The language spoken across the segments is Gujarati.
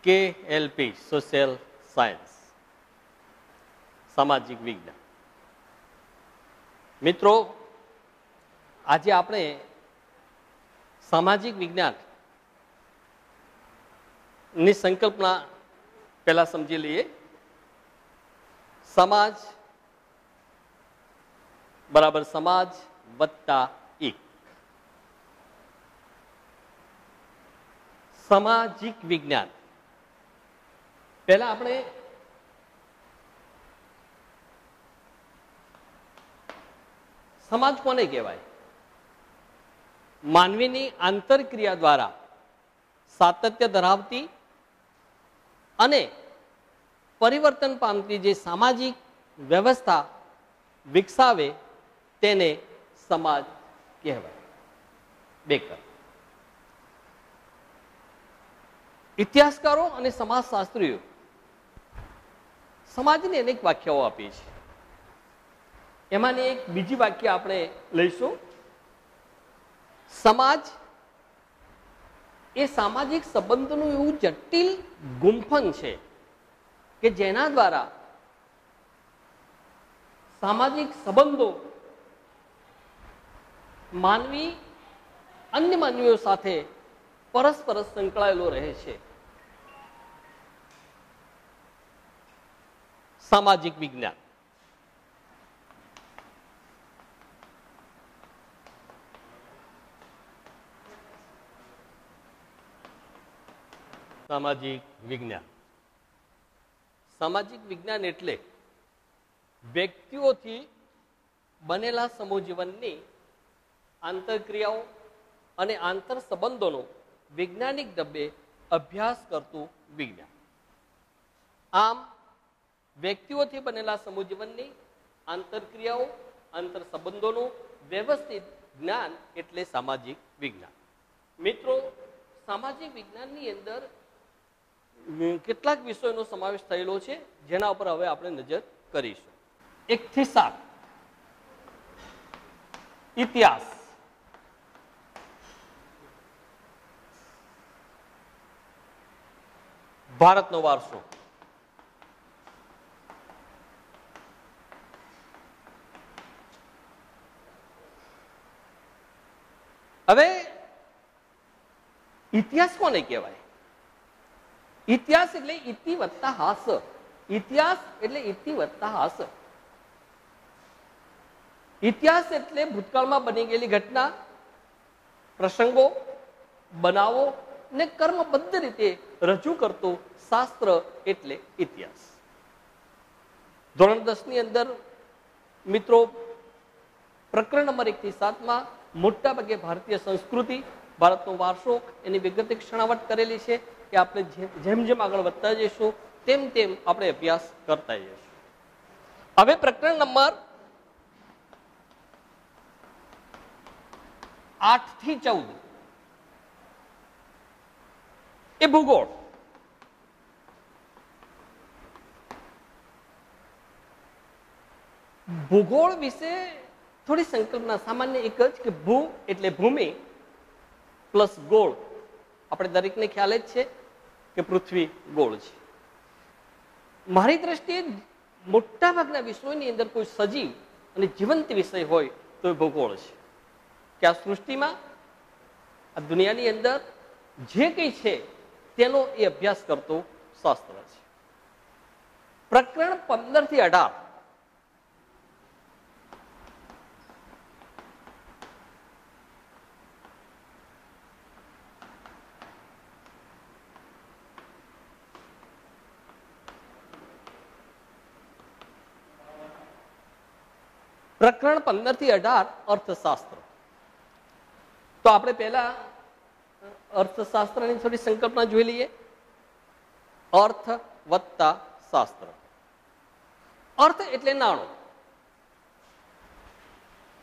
KLP સોશિયલ સાયન્સ, સામાજિક વિજ્ઞાન. મિત્રો, આજે આપણે સામાજિક વિજ્ઞાન ની સંકલ્પના પહેલા સમજી લઈએ. સમાજ બરાબર સમાજ વત્તા એક. સામાજિક વિજ્ઞાન પહેલા આપણે સમાજ કોને કહેવાય? માનવીની આંતરક્રિયા દ્વારા સાતત્ય ધરાવતી અને પરિવર્તન પામતી જે સામાજિક વ્યવસ્થા વિકસાવે તેને સમાજ કહેવાય. બેકર. ઇતિહાસકારો અને સમાજશાસ્ત્રીઓ સમાજની અનેક વ્યાખ્યાઓ આપી છે. એમાંની એક બીજી વ્યાખ્યા આપણે લઈશું. સમાજ એ સામાજિક સંબંધોનું એવું જટિલ ગુંફન છે કે જેના દ્વારા સામાજિક સંબંધો માનવી અન્ય માનવીઓ સાથે પરસ્પર સંકળાયેલો રહે છે. સામાજિક વિજ્ઞાન સામાજિક વિજ્ઞાન સામાજિક વિજ્ઞાન એટલે વ્યક્તિઓથી બનેલા સમૂહ જીવનની આંતરક્રિયાઓ અને આંતર સંબંધોનો વૈજ્ઞાનિક ઢબે અભ્યાસ કરતું વિજ્ઞાન. આમ વ્યક્તિઓથી બનેલા સમૂહ જીવનની આંતરક્રિયાઓ આંતર સંબંધોનું વ્યવસ્થિત જ્ઞાન એટલે સામાજિક વિજ્ઞાન. મિત્રો, સામાજિક વિજ્ઞાનની અંદર કેટલાક વિષયોનો સમાવેશ થયેલો છે જેના ઉપર હવે આપણે નજર કરીશું. 1 થી 7 ઇતિહાસ, ભારતનો વારસો, હવે ઇતિહાસ કોને કહેવાય? ઇતિહાસ એટલે ઇતિ વત્તા હાસ. ઇતિહાસ એટલે ઇતિ વત્તા હાસ. ઇતિહાસ એટલે ભૂતકાળમાં બની ગયેલી ઘટના, પ્રસંગો, બનાવો ને કર્મબદ્ધ રીતે રજૂ કરતું શાસ્ત્ર એટલે ઇતિહાસ. ધોરણ 10 ની અંદર મિત્રો પ્રકરણ નંબર 1 થી 7 માં મોટા ભાગે ભારતીય સંસ્કૃતિ, ભારતનો વારસો એની વિગતે ક્ષણાવટ કરેલી છે કે આપણે જેમ જેમ આગળ વધતા જઈશું તેમ તેમ આપણે અભ્યાસ કરતા જઈશું. હવે પ્રકરણ નંબર 8 થી 14 એ ભૂગોળ. ભૂગોળ વિશે થોડી સંકલ્પના સામાન્ય એક જ કે ભૂ એટલે ભૂમિ પ્લસ ગોળ. આપણે દરેકને ખ્યાલ જ છે કે પૃથ્વી ગોળ છે. મારી દ્રષ્ટિએ મોટા ભાગના વિષયોની અંદર કોઈ સજીવ અને જીવંત વિષય હોય તો એ ભૂગોળ છે. કે આ સૃષ્ટિમાં આ દુનિયાની અંદર જે કંઈ છે તેનો એ અભ્યાસ કરતો શાસ્ત્ર છે. પ્રકરણ 15 થી 18 પ્રકરણ 15 થી 18 અર્થશાસ્ત્ર. તો આપણે પહેલા અર્થશાસ્ત્રની થોડી સંકલ્પના જોઈ લઈએ. અર્થ વત્તા શાસ્ત્ર. અર્થ એટલે નાણું.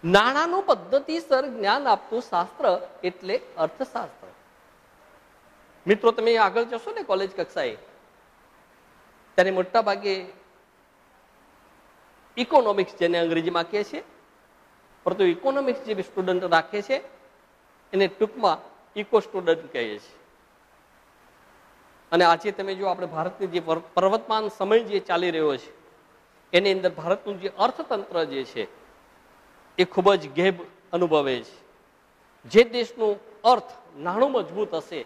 નાણાંનું પદ્ધતિસર જ્ઞાન આપતું શાસ્ત્ર એટલે અર્થશાસ્ત્ર. મિત્રો, તમે આગળ જશો ને કોલેજ કક્ષાએ ત્યારે મોટા ભાગે ઇકોનોમિક્સ જેને અંગ્રેજીમાં કહે છે, પરંતુ ઇકોનોમિક્સ જે સ્ટુડન્ટ રાખે છે એને ટૂંકમાં ઇકો સ્ટુડન્ટ કહીએ છીએ. અને આજે તમે જો આપણે ભારતની જે પર્વતમાન સમય જે ચાલી રહ્યો છે એની અંદર ભારતનું જે અર્થતંત્ર જે છે એ ખૂબ જ ગેબ અનુભવે છે. જે દેશનું અર્થ નાણું મજબૂત હશે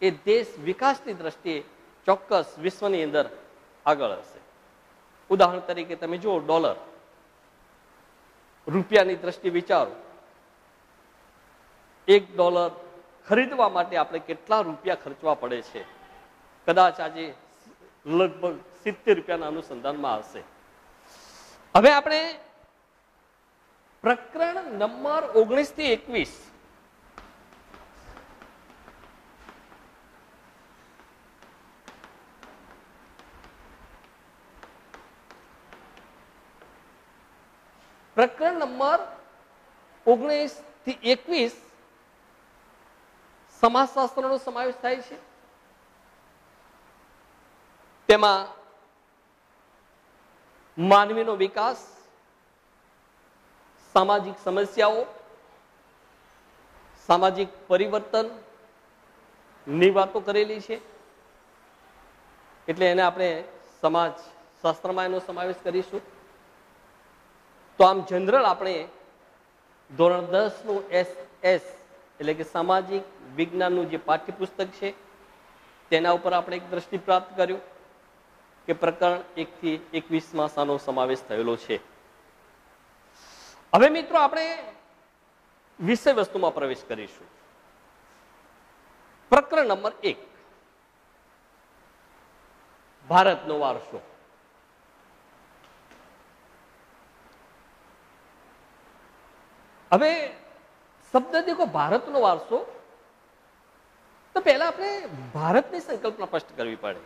એ દેશ વિકાસની દ્રષ્ટિએ ચોક્કસ વિશ્વની અંદર આગળ હશે. ઉદાહરણ તરીકે તમે જુઓ ડોલર, રૂપિયાની દ્રષ્ટિએ વિચારો, $1 ખરીદવા માટે આપણે કેટલા રૂપિયા ખર્ચવા પડે છે? કદાચ આજે લગભગ $70 અનુસંધાનમાં હશે. હવે આપણે પ્રકરણ નંબર 19 થી 21 પ્રકરણ નંબર 19 થી 21 સમાજશાસ્ત્રનો સમાવેશ થાય છે. તેમાં માનવીનો વિકાસ, સામાજિક સમસ્યાઓ, સામાજિક પરિવર્તન ની વાતો કરેલી છે. એટલે એને આપણે સમાજ શાસ્ત્રમાં એનો સમાવેશ કરીશું. તો આમ જનરલ આપણે ધોરણ 10 નું SS એટલે કે સામાજિક વિજ્ઞાનનું જે પાઠ્યપુસ્તક છે તેના ઉપર આપણે એક દ્રષ્ટિ પ્રાપ્ત કર્યું કે પ્રકરણ 1 થી 21 શાનો સમાવેશ થયેલો છે. હવે મિત્રો આપણે વિષય વસ્તુમાં પ્રવેશ કરીશું. પ્રકરણ નંબર 1, ભારતનો વારસો. હવે શબ્દ દેખો ભારતનો વારસો, તો પહેલા આપણે ભારતની સંકલ્પના સ્પષ્ટ કરવી પડે.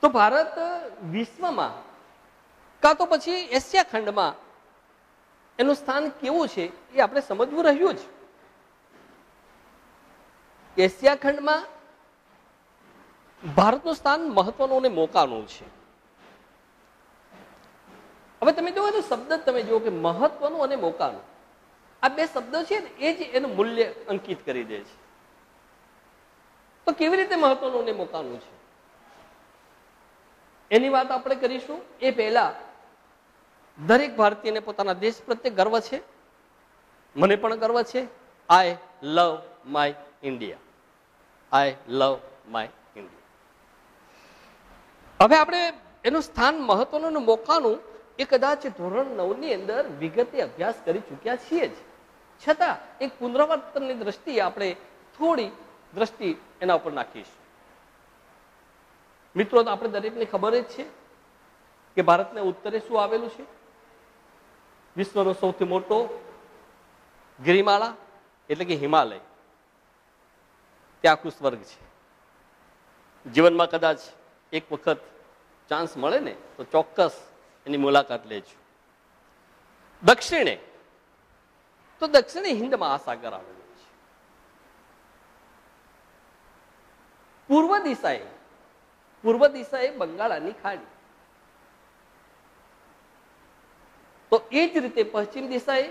તો ભારત વિશ્વમાં કાં તો પછી એશિયા ખંડમાં એનું સ્થાન કેવું છે એ આપણે સમજવું રહ્યું જ. એશિયા ખંડમાં ભારતનું સ્થાન મહત્વનું અને મોકાનું છે. હવે તમે જુઓ તો શબ્દ તમે જુઓ કે મહત્વનું અને મોકાનું, આ બે શબ્દો છે ને એ જ એનું મૂલ્ય અંકિત કરી દે છે. તો કેવી રીતે મહત્વનું અને મોકાનું છે એની વાત આપણે કરીશું. એ પહેલા દરેક ભારતીયને પોતાના દેશ પ્રત્યે ગર્વ છે. મને પણ ગર્વ છે. I love my India. I love my India. હવે આપણે એનું સ્થાન મહત્વનું અને મોકાનું એ કદાચ ધોરણ 9 ની અંદર વિગતે અભ્યાસ કરી ચૂક્યા છીએ જ, છતાં એક પુનરાવર્તનની દ્રષ્ટિએ આપણે થોડી દ્રષ્ટિ એના ઉપર નાખીશું. મિત્રો, આપણે દરેકને ખબર જ છે કે ભારતના ઉત્તરે શું આવેલું છે? વિશ્વનો સૌથી મોટો ગિરિમાળા એટલે કે હિમાલય. ત્યાં આખું સ્વર્ગ છે. જીવનમાં કદાચ એક વખત ચાન્સ મળે ને તો ચોક્કસ એની મુલાકાત લેજો. દક્ષિણે તો દક્ષિણે હિન્દ મહાસાગર આવેલું છે. પૂર્વ દિશાએ બંગાળાની ખાડી. તો એ જ રીતે પશ્ચિમ દિશાએ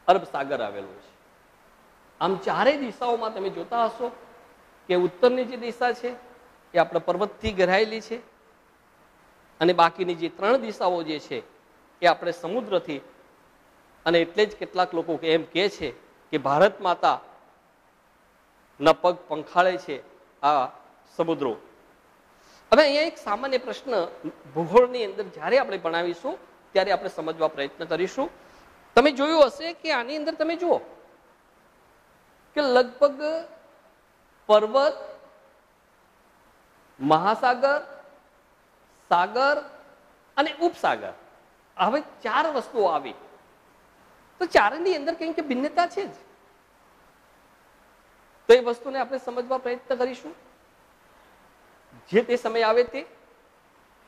અરબ સાગર આવેલું છે. આમ ચારેય દિશાઓમાં તમે જોતા હશો કે ઉત્તરની જે દિશા છે એ આપણા પર્વતથી ઘેરાયેલી છે અને બાકીની જે 3 દિશાઓ જે છે એ આપણે સમુદ્રથી, અને એટલે જ કેટલાક લોકો એમ કહે છે કે ભારત માતા ના પગ પંખાળે છે આ સમુદ્રો. હવે અહીંયા એક સામાન્ય પ્રશ્ન ભૂગોળની અંદર જ્યારે આપણે ભણાવીશું ત્યારે આપણે સમજવા પ્રયત્ન કરીશું. તમે જોયું હશે કે આની અંદર તમે જુઓ કે લગભગ પર્વત, મહાસાગર, સાગર અને ઉપસાગર, હવે 4 વસ્તુઓ આવી. તો ચારેની અંદર કંઈક ભિન્નતા છે જ. તો એ વસ્તુને આપણે સમજવા પ્રયત્ન કરીશું. જે તે સમય આવે તે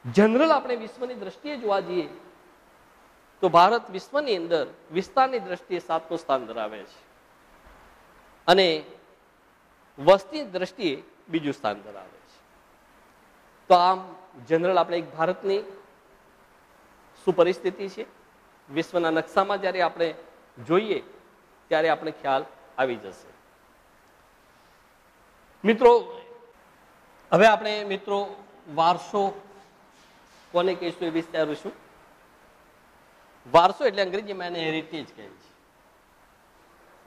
જનરલ આપણે વિશ્વની દ્રષ્ટિએ જોવા જઈએ તો ભારત વિશ્વની અંદર વિસ્તારની દ્રષ્ટિએ 7મું સ્થાન ધરાવે છે અને વસ્તીની દ્રષ્ટિએ 2જું સ્થાન ધરાવે છે. તો આમ જનરલ આપણે એક ભારતની શું પરિસ્થિતિ છે વિશ્વના નકશામાં જ્યારે આપણે જોઈએ ત્યારે આપણે ખ્યાલ આવી જશે. મિત્રો, હવે આપણે મિત્રો વારસો કોને કહીશું એ વિસ્તારીશું. વારસો એટલે અંગ્રેજીમાં એને હેરિટેજ કહે છે.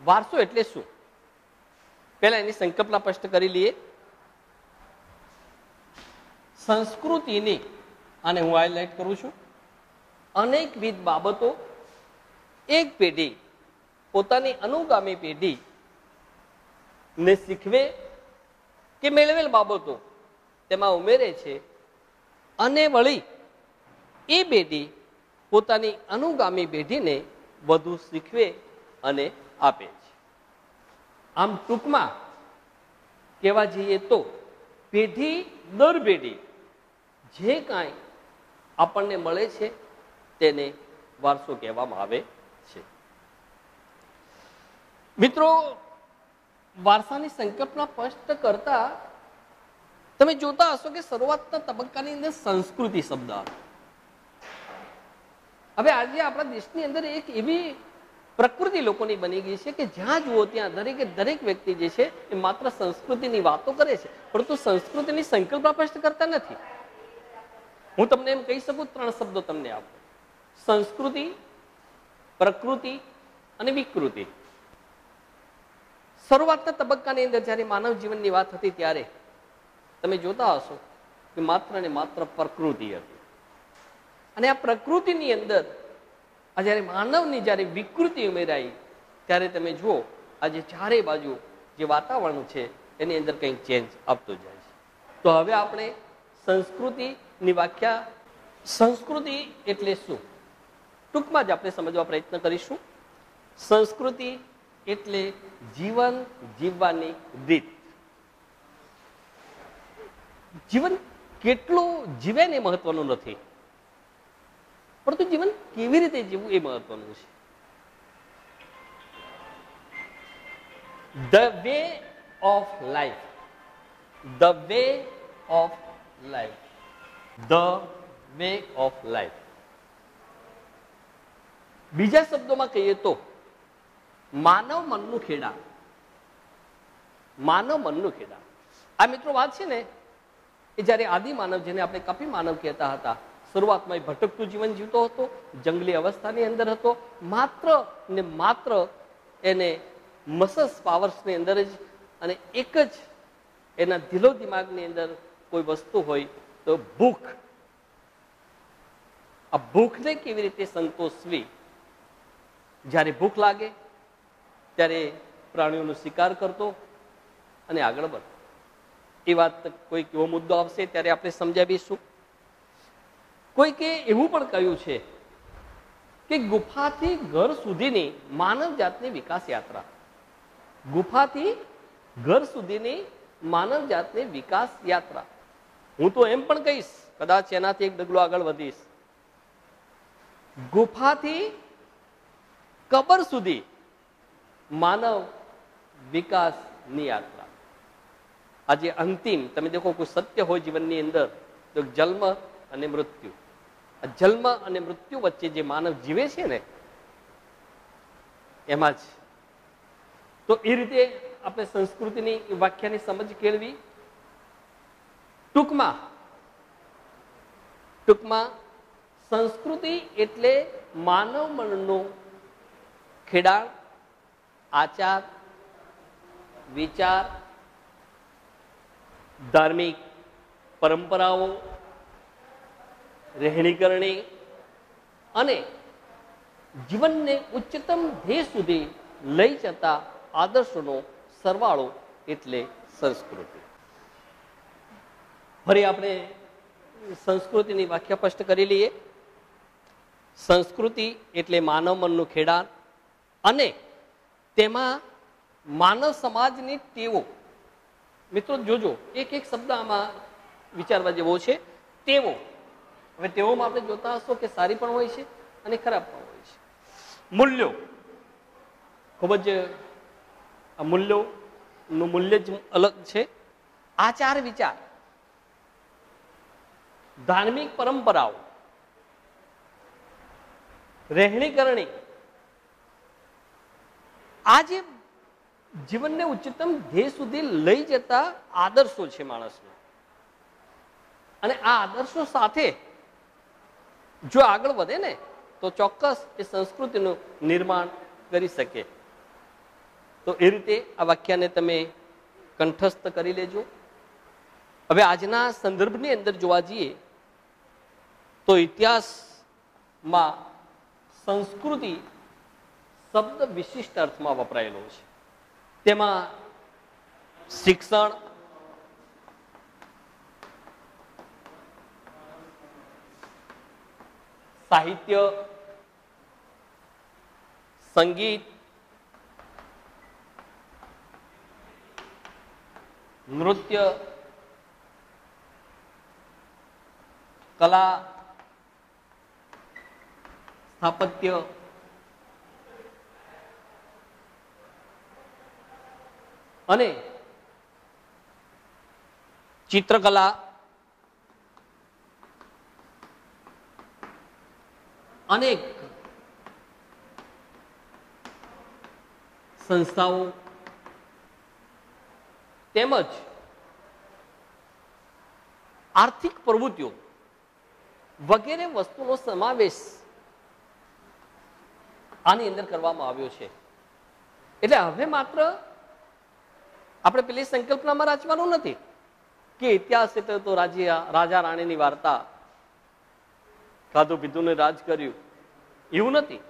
વારસો એટલે શું? પહેલા એની સંકલ્પના સ્પષ્ટ કરી લઈએ. સંસ્કૃતિની, આને હું હાઇલાઇટ કરું છું, અનેકવિધ બાબતો એક પેઢી પોતાની અનુગામી પેઢી ને શીખવે કે મેળવેલ બાબતો તેમાં ઉમેરે છે અને વળી એ પેઢી પોતાની અનુગામી પેઢીને વધુ શીખવે અને આપે છે. આમ ટૂંકમાં કહેવા જઈએ તો પેઢી દર પેઢી જે કાંઈ આપણને મળે છે તેને વારસો કહેવામાં આવે છે. મિત્રો, વારસાની સંકલ્પના સ્પષ્ટ કરતા તમે જોતા હશો કે શરૂઆતના તબક્કાની અંદર સંસ્કૃતિ શબ્દ આવે. હવે આજે આપણા દેશની અંદર એક એવી પ્રકૃતિ લોકોની બની ગઈ છે કે જ્યાં જુઓ ત્યાં દરેકે દરેક વ્યક્તિ જે છે એ માત્ર સંસ્કૃતિની વાતો કરે છે, પરંતુ સંસ્કૃતિની સંકલ્પના સ્પષ્ટ કરતા નથી. હું તમને એમ કહી શકું, 3 શબ્દો તમને આપું: સંસ્કૃતિ, પ્રકૃતિ અને વિકૃતિ. શરૂઆતના તબક્કાની અંદર જ્યારે માનવ જીવનની વાત હતી ત્યારે તમે જોતા હશો કે માત્ર ને માત્ર પ્રકૃતિ હતી. અને આ પ્રકૃતિની અંદર આ જ્યારે માનવની જ્યારે વિકૃતિ ઉમેરાઈ ત્યારે તમે જુઓ આજે ચારે બાજુ જે વાતાવરણ છે એની અંદર કંઈક ચેન્જ આપતો જાય છે. તો હવે આપણે સંસ્કૃતિની વ્યાખ્યા, સંસ્કૃતિ એટલે શું, ટૂંકમાં જ આપણે સમજવા પ્રયત્ન કરીશું. સંસ્કૃતિ એટલે જીવન જીવવાની રીત. જીવન કેટલું જીવે ને મહત્વનું નથી, પરંતુ જીવન કેવી રીતે જીવવું એ મહત્વનું છે. The way of life, the way of life, the way of life. બીજા શબ્દોમાં કહીએ તો માનવ મનનું ખેડા. માનવ મનનું ખેડા. આ મિત્રો વાત છે ને એ જ્યારે આદિ માનવ, જેને આપણે કપી માનવ કહેતા હતા, શરૂઆતમાં એ ભટકતું જીવન જીવતો હતો, જંગલી અવસ્થાની અંદર હતો, માત્ર ને માત્ર એને મસસ પાવર્સની અંદર જ અને એક જ એના દિલો દિમાગની અંદર કોઈ વસ્તુ હોય તો ભૂખ. આ ભૂખને કેવી રીતે સંતોષવી, જ્યારે ભૂખ લાગે ત્યારે પ્રાણીઓનો શિકાર કરતો અને આગળ વધતો. એ વાત કોઈક એવો મુદ્દો આવશે ત્યારે આપણે સમજાવીશું. કોઈકે એવું પણ કહ્યું છે કે ગુફાથી ઘર સુધીની માનવ જાતની વિકાસ યાત્રા, ગુફાથી ઘર સુધીની માનવ જાતની વિકાસ યાત્રા. હું તો એમ પણ કહીશ, કદાચ એનાથી એક ડગલો આગળ વધીશ, ગુફાથી કબર સુધી માનવ વિકાસની યાત્રા. આજે અંતિમ તમે દેખો કોઈ સત્ય હોય જીવનની અંદર તો જન્મ અને મૃત્યુ. આ જન્મ અને મૃત્યુ વચ્ચે જે માનવ જીવે છે ને એમાં જ. તો એ રીતે આપણે સંસ્કૃતિની વ્યાખ્યાની સમજ કેળવી. ટૂંકમાં સંસ્કૃતિ એટલે માનવ મનનું ખેડાણ, આચાર, વિચાર, ધાર્મિક પરંપરાઓ, રહેણીકરણી અને જીવનને ઉચ્ચતમ ધ્યેય સુધી લઈ જતા આદર્શોનો સરવાળો એટલે સંસ્કૃતિ. ફરી આપણે સંસ્કૃતિની વ્યાખ્યા સ્પષ્ટ કરી લઈએ. સંસ્કૃતિ એટલે માનવ મનનું ખેડાણ અને તેમાં માનવ સમાજની ટેવો. મિત્રો જોજો, એક એક શબ્દ આમાં વિચારવા જેવો છે. ટેવો. હવે ટેવોમાં આપણે જોતા હશો કે સારી પણ હોય છે અને ખરાબ પણ હોય છે. મૂલ્યો, ખૂબ જ આ મૂલ્યોનું મૂલ્ય જ અલગ છે. આચાર વિચાર, ધાર્મિક પરંપરાઓ, રહેણી કરણી, આ જે જીવનને ઉચ્ચતમ ધ્યેય સુધી લઈ જતા આદર્શો છે માણસના. અને આ આદર્શો સાથે જો આગળ વધે ને તો ચોક્કસ એ સંસ્કૃતિનું નિર્માણ કરી શકે. તો એ રીતે આ વાક્યને તમે કંઠસ્થ કરી લેજો. હવે આજના સંદર્ભની અંદર જોવા જઈએ તો ઇતિહાસમાં સંસ્કૃતિ શબ્દ વિશિષ્ટ અર્થમાં વપરાયેલો છે. તેમાં શિક્ષણ, સાહિત્ય, સંગીત, નૃત્ય, કલા, સ્થાપત્ય, અને ચિત્રકલા, અનેક સંસ્થાઓ તેમજ આર્થિક પ્રવૃત્તિઓ વગેરે વસ્તુનો સમાવેશ આની અંદર કરવામાં આવ્યો છે. એટલે હવે માત્ર આપણે પેલી સંકલ્પનામાં રચવાનું નથી કે ઇતિહાસ એટલે તો રાજા રાણીની વાર્તા, ખાધું પીધું ને રાજ કર્યું, એવું નથી.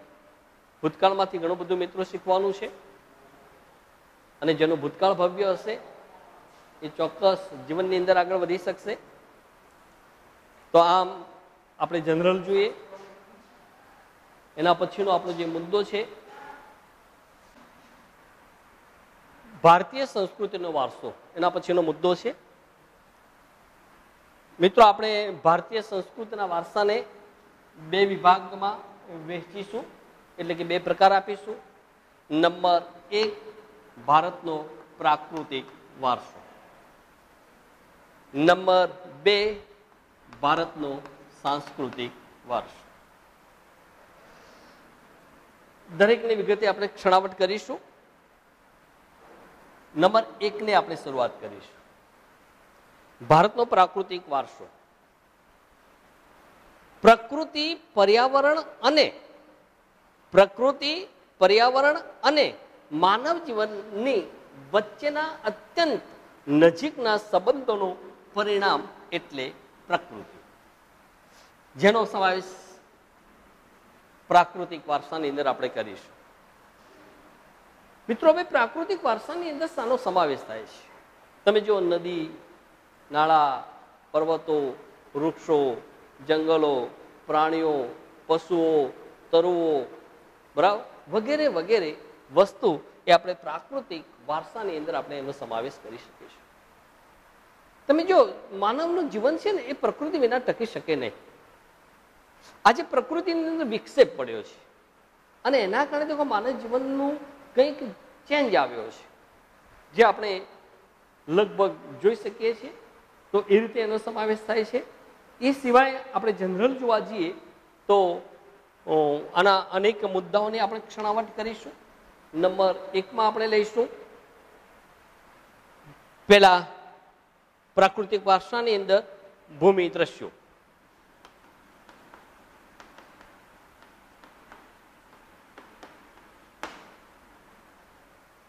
ભૂતકાળમાંથી ઘણું બધું મિત્રો શીખવાનું છે. અને જેનો ભૂતકાળ ભવ્ય હશે એ ચોક્કસ જીવનની અંદર આગળ વધી શકશે. તો આમ આપણે જનરલ જોઈએ. એના પછીનો આપણો જે મુદ્દો છે ભારતીય સંસ્કૃતિનો વારસો, એના પછીનો મુદ્દો છે. મિત્રો આપણે ભારતીય સંસ્કૃતિના વારસાને બે વિભાગમાં વહેંચીશું, એટલે કે બે પ્રકાર આપીશું. નંબર 1 ભારતનો પ્રાકૃતિક વારસો, નંબર 2 ભારતનો સાંસ્કૃતિક વારસો. દરેકની વિગતે આપણે ક્ષણાવટ કરીશું. નંબર 1 ને આપણે શરૂઆત કરીશું. ભારતનો પ્રાકૃતિક વારસો. પ્રકૃતિ પર્યાવરણ અને માનવ જીવનની વચ્ચેના અત્યંત નજીકના સંબંધોનું પરિણામ એટલે પ્રકૃતિ, જેનો સમાવેશ પ્રાકૃતિક વારસાની અંદર આપણે કરીશું. મિત્રો, હવે પ્રાકૃતિક વારસાની અંદર શાનો સમાવેશ થાય છે? તમે જો નદી, નાળા, પર્વતો, વૃક્ષો, જંગલો, પ્રાણીઓ, પશુઓ, તરુઓ, બરાબર, વગેરે વગેરે વસ્તુ એ આપણે પ્રાકૃતિક વારસાની અંદર આપણે એનો સમાવેશ કરી શકીએ છીએ. તમે જો માનવનું જીવન છે ને એ પ્રકૃતિ વિના ટકી શકે નહીં. આજે પ્રકૃતિની અંદર વિક્ષેપ પડ્યો છે અને એના કારણે તો માનવ જીવનનું કંઈક ચેન્જ આવ્યો છે, જે આપણે લગભગ જોઈ શકીએ છીએ. તો એ રીતે એનો સમાવેશ થાય છે. એ સિવાય આપણે જનરલ જોવા જઈએ તો આના અનેક મુદ્દાઓની આપણે ક્ષણાવટ કરીશું. નંબર 1 આપણે લઈશું પહેલા પ્રાકૃતિક વારસાની અંદર ભૂમિ દ્રશ્યો.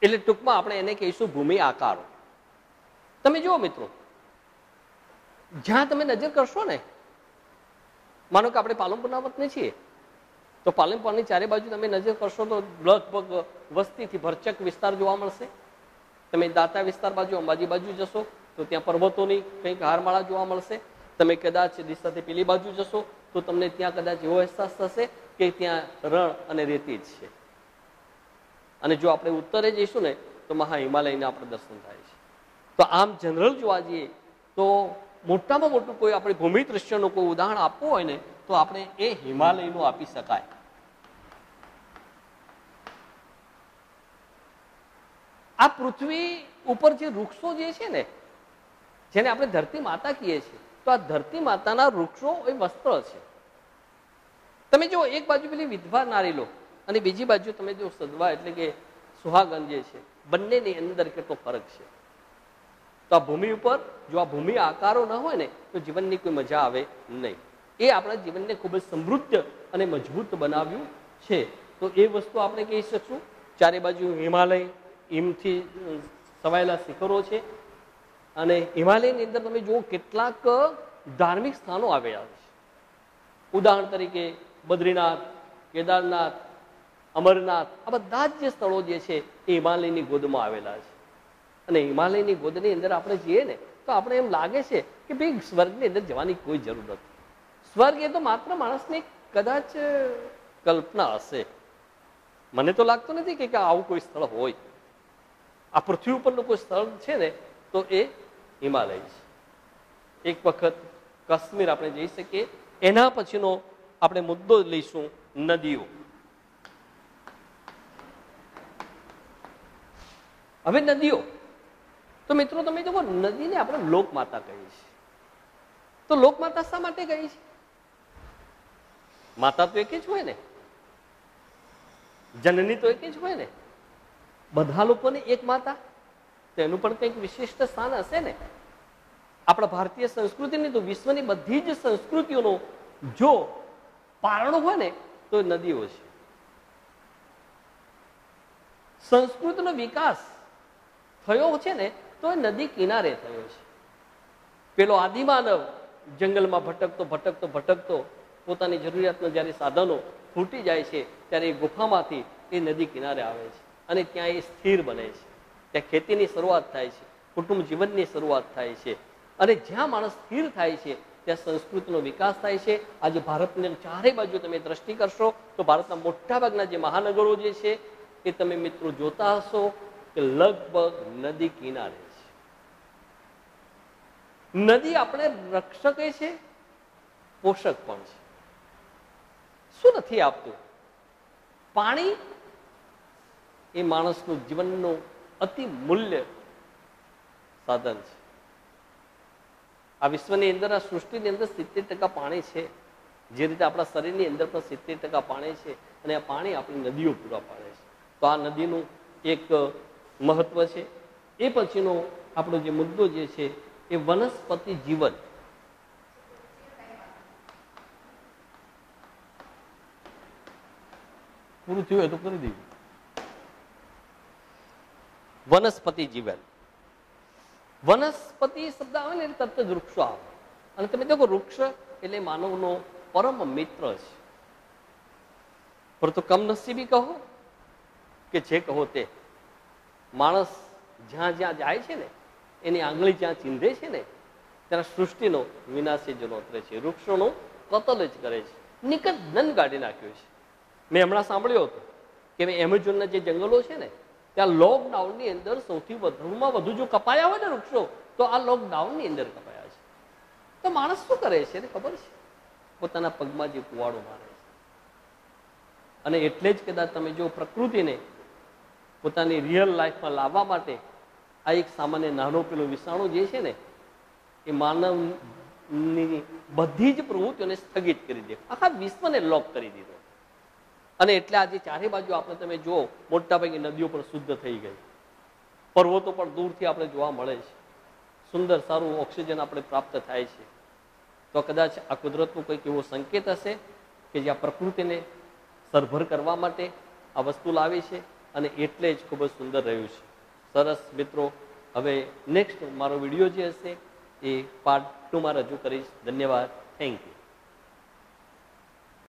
એટલે ટૂંકમાં આપણે એને કહીશું ભૂમિ આકારો. તમે જુઓ મિત્રો, જ્યાં તમે નજર કરશો ને, માનો કે આપણે પાલનપુરના વતની છીએ, તો પાલનપુરની ચારે બાજુ તમે નજર કરશો તો લગભગ વસ્તીથી ભરચક વિસ્તાર જોવા મળશે. તમે દાતા વિસ્તાર બાજુ, અંબાજી બાજુ જશો તો ત્યાં પર્વતોની કંઈક હારમાળા જોવા મળશે. તમે કદાચ દિશાથી પેલી બાજુ જશો તો તમને ત્યાં કદાચ એવો અહેસાસ થશે કે ત્યાં રણ અને રેતી જ છે. અને જો આપણે ઉત્તરે જઈશું ને તો મહા હિમાલયના આપણે દર્શન થાય છે. તો આમ જનરલ જોવા જઈએ તો મોટામાં મોટું કોઈ આપણે ભૂમિ દ્રશ્યનું કોઈ ઉદાહરણ આપવું હોય ને તો આપણે એ હિમાલયનું આપી શકાય. આ પૃથ્વી ઉપર જે વૃક્ષો જે છે ને, જેને આપણે ધરતી માતા કહીએ છીએ, તો આ ધરતી માતાના વૃક્ષો એ વસ્ત્ર છે. તમે જો એક બાજુ પેલી વિધવા નારી લો અને બીજી બાજુ તમે જો સદવા એટલે કે સુહાગન જે છે બંનેની અંદર કેટલો ફરક છે. તો આ ભૂમિ ઉપર જો આ ભૂમિ આકારો ન હોય ને તો જીવનની કોઈ મજા આવે નહીં. એ આપણા જીવનને ખૂબ જ સમૃદ્ધ અને મજબૂત બનાવ્યું છે. તો એ વસ્તુ આપણે કહી શકશું. ચારે બાજુ હિમાલય, હિમથી સવાયેલા શિખરો છે અને હિમાલયની અંદર તમે જુઓ કેટલાક ધાર્મિક સ્થાનો આવેલા છે. ઉદાહરણ તરીકે બદ્રીનાથ, કેદારનાથ, અમરનાથ, આ બધા જ જે સ્થળો જે છે એ હિમાલયની ગોદમાં આવેલા છે. અને હિમાલયની ગોદની અંદર આપણે જઈએ ને તો આપણે એમ લાગે છે કે ભાઈ સ્વર્ગની અંદર જવાની કોઈ જરૂર નથી. સ્વર્ગ એ તો માત્ર માણસની કદાચ કલ્પના હશે. મને તો લાગતું નથી કે આવું કોઈ સ્થળ હોય. આ પૃથ્વી ઉપરનું કોઈ સ્થળ છે ને તો એ હિમાલય છે. એક વખત કાશ્મીર આપણે જઈ શકીએ. એના પછીનો આપણે મુદ્દો લઈશું નદીઓ. હવે નદીઓ તો મિત્રો તમે જુઓ, નદીને આપણે લોકમાતા કહીએ છીએ. તો લોકમાતા શા માટે કહી છે? માતા તો એક જ હોય ને, જનની તો એક જ હોય ને. બધા લોકોને એક માતા, તો એનું પણ કંઈક વિશિષ્ટ સ્થાન હશે ને. આપણા ભારતીય સંસ્કૃતિની તો વિશ્વની બધી જ સંસ્કૃતિઓનો જો પારણો હોય ને તો નદીઓ છે. સંસ્કૃતિનો વિકાસ થયો છે ને તો એ નદી કિનારે થયો છે. પેલો આદિમાનવ જંગલમાં ભટકતો ભટકતો ભટકતો પોતાની જરૂરિયાતના જ્યારે સાધનો ફૂટી જાય છે ત્યારે એ ગુફામાંથી એ નદી કિનારે આવે છે અને ત્યાં એ સ્થિર બને છે. ત્યાં ખેતીની શરૂઆત થાય છે, કુટુંબ જીવનની શરૂઆત થાય છે અને જ્યાં માણસ સ્થિર થાય છે ત્યાં સંસ્કૃતિનો વિકાસ થાય છે. આજે ભારતની ચારે બાજુ તમે દ્રષ્ટિ કરશો તો ભારતના મોટાભાગના જે મહાનગરો જે છે એ તમે મિત્રો જોતા હશો કે લગભગ નદી કિનારે છે. નદી આપણે રક્ષક છે, પોષક પણ છે. શું નથી આપતું? પાણી એ માણસનું જીવનનું અતિ મૂલ્ય સાધન છે. આ વિશ્વની અંદર, આ સૃષ્ટિની અંદર 70% પાણી છે. જે રીતે આપણા શરીરની અંદર પણ 70% પાણી છે અને આ પાણી આપણી નદીઓ પૂરા પાડે છે. તો આ નદીનું એક મહત્વ છે. એ પછીનો આપણો જે મુદ્દો જે છે એ વનસ્પતિ જીવન. પૂરું થયું હોય તો કરી દીધું. વનસ્પતિ જીવન. વનસ્પતિ શબ્દ આવે ને તરત જ વૃક્ષો આવે. અને તમે દેખો વૃક્ષ એટલે માનવનો પરમ મિત્ર છે. પરંતુ કમનસીબી કહો કે જે કહો તે, માણસ જ્યાં જ્યાં જાય છે ને એની આંગળી જ્યાં ચીંધે છે ને ત્યાં સૃષ્ટિનો વિનાશ જ નોતરે છે. વૃક્ષોનો કતલ જ કરે છે. નિકટ ધન કાઢી નાખ્યો છે. મેં હમણાં સાંભળ્યો હતો કે એમેઝોનના જે જંગલો છે ને ત્યાં લોકડાઉનની અંદર સૌથી વધુમાં વધુ જો કપાયા હોય ને વૃક્ષો તો આ લોકડાઉનની અંદર કપાયા છે. તો માણસ શું કરે છે એને ખબર છે? પોતાના પગમાં જે કુવાડો મારે છે. અને એટલે જ કદાચ તમે જો પ્રકૃતિને પોતાની રિયલ લાઈફમાં લાવવા માટે આ એક સામાન્ય નાનો પેલો વિષાણુ જે છે ને એ માનવની બધી જ પ્રવૃત્તિઓને સ્થગિત કરી દે, આખા વિશ્વને લોક કરી દીધો. અને એટલે આજે ચારે બાજુ આપણે તમે જુઓ મોટાભાગની નદીઓ પણ શુદ્ધ થઈ ગઈ. પર્વતો પણ દૂરથી આપણે જોવા મળે છે. સુંદર સારું ઓક્સિજન આપણે પ્રાપ્ત થાય છે. તો કદાચ આ કુદરતનો કંઈક એવો સંકેત હશે કે જે આ પ્રકૃતિને સરભર કરવા માટે આ વસ્તુ લાવી છે અને એટલે જ ખૂબ જ સુંદર રહ્યું છે. સરસ મિત્રો, હવે નેક્સ્ટ મારો વિડીયો જે હશે એ પાર્ટ 2માં રજૂ કરીશ. ધન્યવાદ. Thank you.